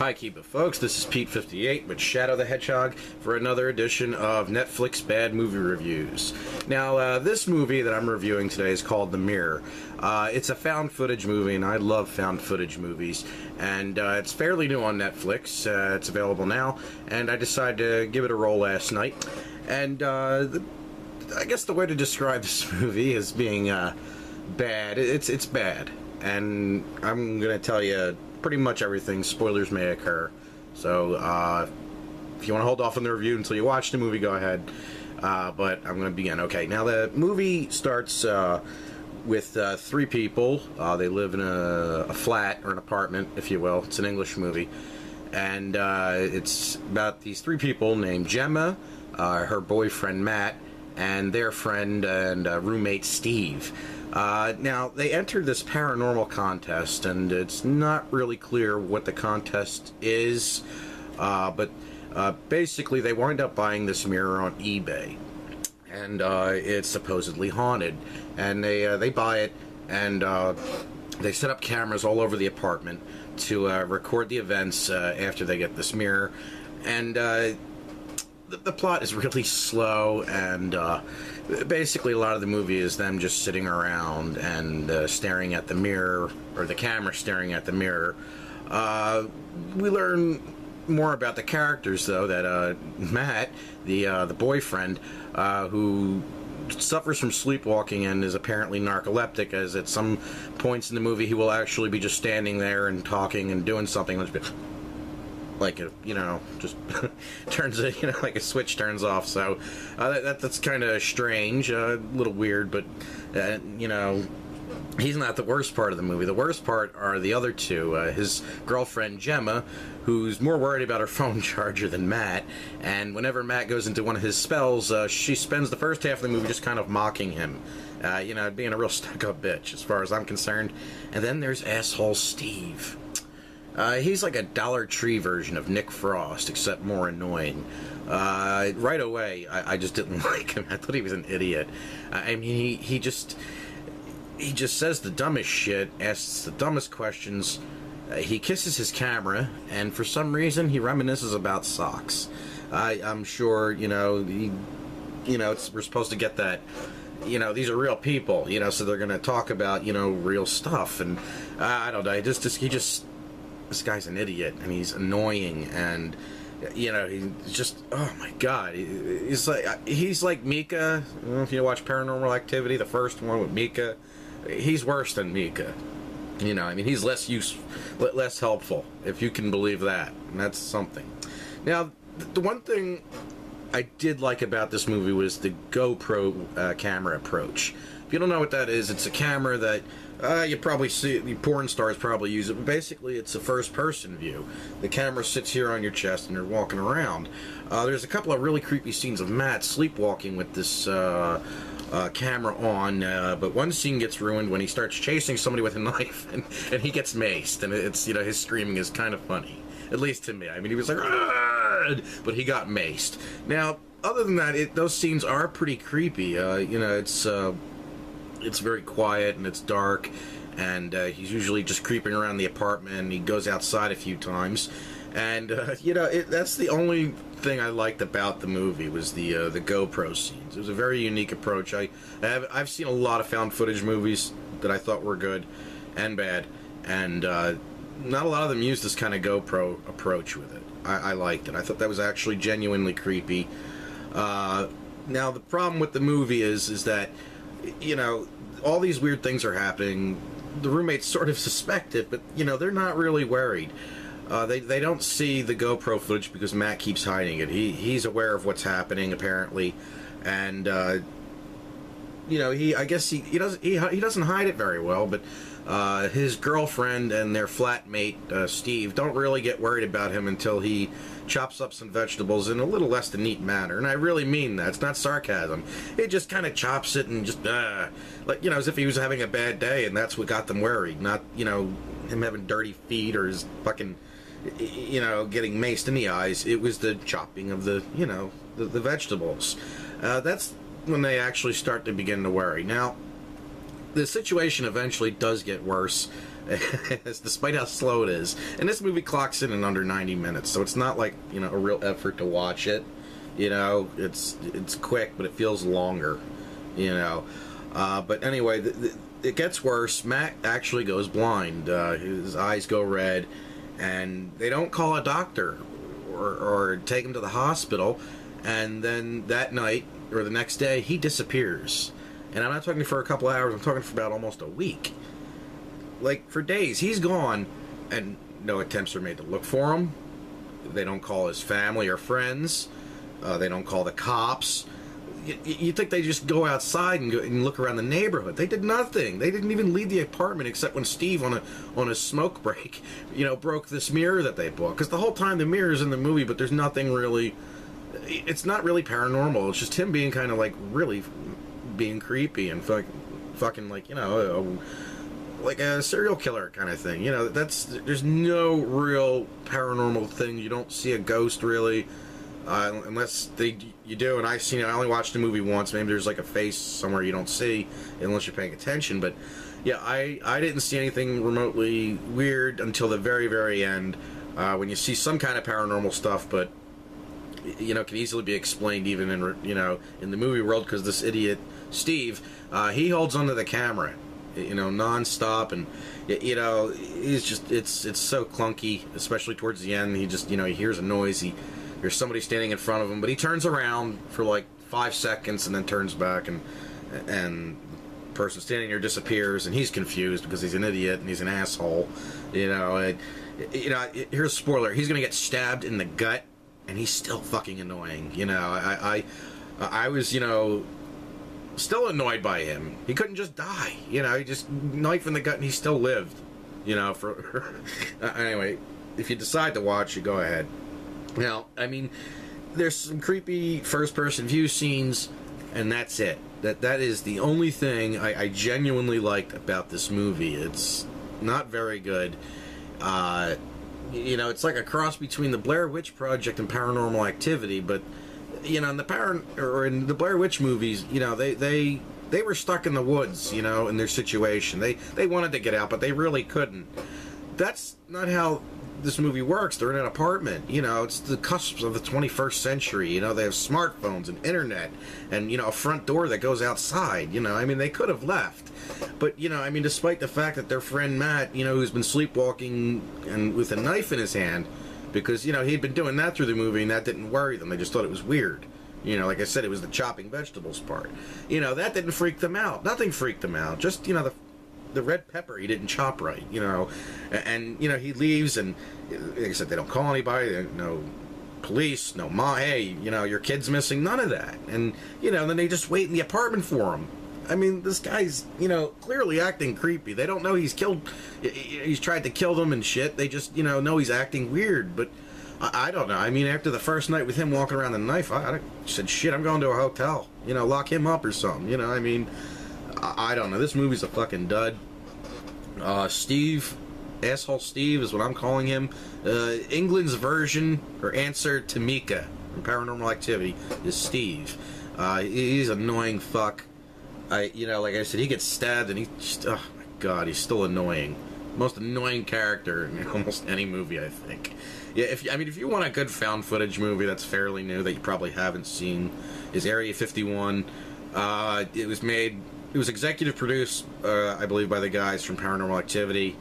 Hi, keep it folks, this is Pete58 with Shadow the Hedgehog for another edition of Netflix Bad Movie Reviews. Now, this movie that I'm reviewing today is called The Mirror. It's a found footage movie, and I love found footage movies, and it's fairly new on Netflix. It's available now, and I decided to give it a roll last night. And I guess the way to describe this movie is being bad. It's bad, and I'm going to tell you pretty much everything. Spoilers may occur, so if you want to hold off on the review until you watch the movie, go ahead. But I'm going to begin. Okay, now the movie starts with three people. They live in a flat, or an apartment, if you will. It's an English movie, and it's about these three people named Gemma, her boyfriend Matt, and their friend and roommate Steve. Now, they enter this paranormal contest, and it's not really clear what the contest is, but basically they wind up buying this mirror on eBay, and it's supposedly haunted, and they buy it, and they set up cameras all over the apartment to record the events after they get this mirror, and the plot is really slow, and basically a lot of the movie is them just sitting around and staring at the mirror, or the camera staring at the mirror. We learn more about the characters, though, that Matt, the boyfriend, who suffers from sleepwalking and is apparently narcoleptic, as at some points in the movie he will actually be just standing there and talking and doing something like a, just turns it, like a switch turns off. So that's kind of strange, a little weird, but he's not the worst part of the movie. The worst part are the other two. His girlfriend Gemma, who's more worried about her phone charger than Matt, and whenever Matt goes into one of his spells, she spends the first half of the movie just kind of mocking him, being a real stuck-up bitch as far as I'm concerned. And then there's asshole Steve. He's like a Dollar Tree version of Nick Frost, except more annoying. Right away, I just didn't like him. I thought he was an idiot. I mean, he just says the dumbest shit, asks the dumbest questions. He kisses his camera, and for some reason, he reminisces about socks. I'm sure, we're supposed to get that. These are real people, so they're going to talk about, real stuff, and I don't know. This guy's an idiot, and he's annoying, and he's just, oh my god, he's like Mika. I don't know if you watch Paranormal Activity, the first one with Mika. He's worse than Mika. He's less helpful, if you can believe that, and that's something. Now, the one thing I did like about this movie was the GoPro camera approach. If you don't know what that is, it's a camera that you probably see, the porn stars probably use it, but basically it's a first-person view. The camera sits here on your chest and you're walking around. There's a couple of really creepy scenes of Matt sleepwalking with this camera on, but one scene gets ruined when he starts chasing somebody with a knife, and he gets maced, and it's, his screaming is kind of funny. At least to me. I mean, he was like, "Argh!" But he got maced. Now, other than that, those scenes are pretty creepy. It's very quiet and it's dark, and he's usually just creeping around the apartment, and he goes outside a few times, and that's the only thing I liked about the movie was the GoPro scenes. It was a very unique approach. I've seen a lot of found footage movies that I thought were good and bad, and not a lot of them used this kind of GoPro approach with it. I liked it. I thought that was actually genuinely creepy. Now the problem with the movie is that all these weird things are happening. The roommates sort of suspect it, but they're not really worried. They don't see the GoPro footage because Matt keeps hiding it. He's aware of what's happening apparently, and I guess he doesn't hide it very well, but his girlfriend and their flatmate Steve don't really get worried about him until he chops up some vegetables in a little less than neat manner, and I really mean that. It's not sarcasm. He just kind of chops it and just as if he was having a bad day, and that's what got them worried. Not him having dirty feet or his fucking getting maced in the eyes. It was the chopping of the the vegetables. That's when they actually start to begin to worry. Now, the situation eventually does get worse despite how slow it is. And this movie clocks in under 90 minutes, so it's not like, you know, a real effort to watch it. You know, it's quick, but it feels longer, you know. But anyway, it gets worse. Matt actually goes blind. His eyes go red, and they don't call a doctor or take him to the hospital. And then that night, or the next day, he disappears. And I'm not talking for a couple hours, I'm talking for about almost a week. Like, for days, he's gone, and no attempts are made to look for him. They don't call his family or friends. They don't call the cops. You think they just go outside and, and look around the neighborhood. They did nothing. They didn't even leave the apartment except when Steve, on a smoke break, you know, broke this mirror that they bought. Because the whole time the mirror's in the movie, but there's nothing really... It's not really paranormal. It's just him being kind of, like, really being creepy and fucking like, you know, like a serial killer kind of thing. You know, there's no real paranormal thing. You don't see a ghost, really. Unless you do, and I've seen it. I only watched the movie once. Maybe there's like a face somewhere you don't see unless you're paying attention. But yeah, I didn't see anything remotely weird until the very, very end, when you see some kind of paranormal stuff, but you know, can easily be explained even in, you know, in the movie world, because this idiot Steve, he holds onto the camera, you know, non-stop, and you know, he's just it's so clunky, especially towards the end. He just, you know, he hears a noise, there's somebody standing in front of him, but he turns around for like 5 seconds and then turns back, and the person standing there disappears, and he's confused because he's an idiot and he's an asshole, you know. Here's a spoiler: he's gonna get stabbed in the gut, and he's still fucking annoying, you know. I was, you know, still annoyed by him. He couldn't just die, you know. He just knife in the gut and he still lived, you know. For anyway, if you decide to watch it, go ahead. Now, I mean, there's some creepy first-person view scenes, and that's it. That is the only thing I genuinely liked about this movie. It's not very good. You know, it's like a cross between the Blair Witch Project and Paranormal Activity, but you know, in the Blair Witch movies, you know, they were stuck in the woods, you know, in their situation. They wanted to get out, but they really couldn't. That's not how this movie works. They're in an apartment, you know. It's the cusp of the 21st century, you know. They have smartphones and internet and, you know, a front door that goes outside, you know. I mean, they could have left, but, you know, I mean, despite the fact that their friend Matt, you know, who's been sleepwalking and with a knife in his hand, because, you know, he'd been doing that through the movie, and that didn't worry them. They just thought it was weird. You know, like I said, it was the chopping vegetables part. You know, that didn't freak them out. Nothing freaked them out. Just, you know, the red pepper he didn't chop right, you know. And, you know, he leaves, and like I said, they don't call anybody. No police, no mom. Hey, you know, your kid's missing. None of that. And, you know, then they just wait in the apartment for him. I mean, this guy's, you know, clearly acting creepy. They don't know he's tried to kill them and shit. They just, you know he's acting weird. But I don't know. I mean, after the first night with him walking around the knife, I said, shit, I'm going to a hotel. You know, lock him up or something. You know, I mean, I don't know. This movie's a fucking dud. Steve, asshole Steve is what I'm calling him. England's version or answer to Mika from Paranormal Activity is Steve. He's an annoying fuck. You know, like I said, he gets stabbed and oh my god, he's still annoying. Most annoying character in almost any movie, I think. Yeah, if you want a good found footage movie that's fairly new that you probably haven't seen, is Area 51. It was executive produced, I believe, by the guys from Paranormal Activity.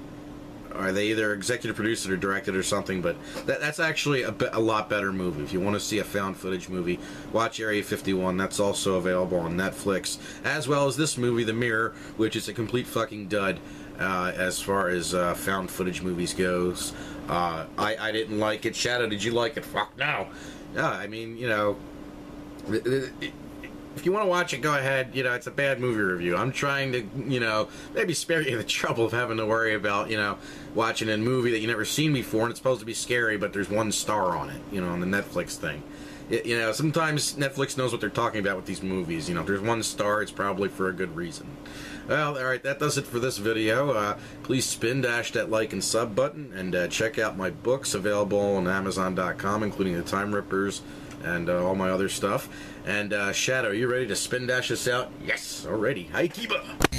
Or they either executive produced it or directed or something, but that's actually a lot better movie. If you want to see a found footage movie, watch Area 51. That's also available on Netflix, as well as this movie, The Mirror, which is a complete fucking dud as far as found footage movies goes. I didn't like it. Shadow, did you like it? Fuck no. Yeah, I mean, you know, if you want to watch it, go ahead. You know, it's a bad movie review. I'm trying to, you know, maybe spare you the trouble of having to worry about, you know, watching a movie that you never seen before, and it's supposed to be scary, but there's 1 star on it, you know, on the Netflix thing. You know, sometimes Netflix knows what they're talking about with these movies. You know, if there's 1 star, it's probably for a good reason. Well, alright, that does it for this video. Please spin dash that like and sub button, and check out my books available on Amazon.com, including the Time Rippers and all my other stuff. And Shadow, you ready to spin dash this out? Yes, already. Hi, Kiba!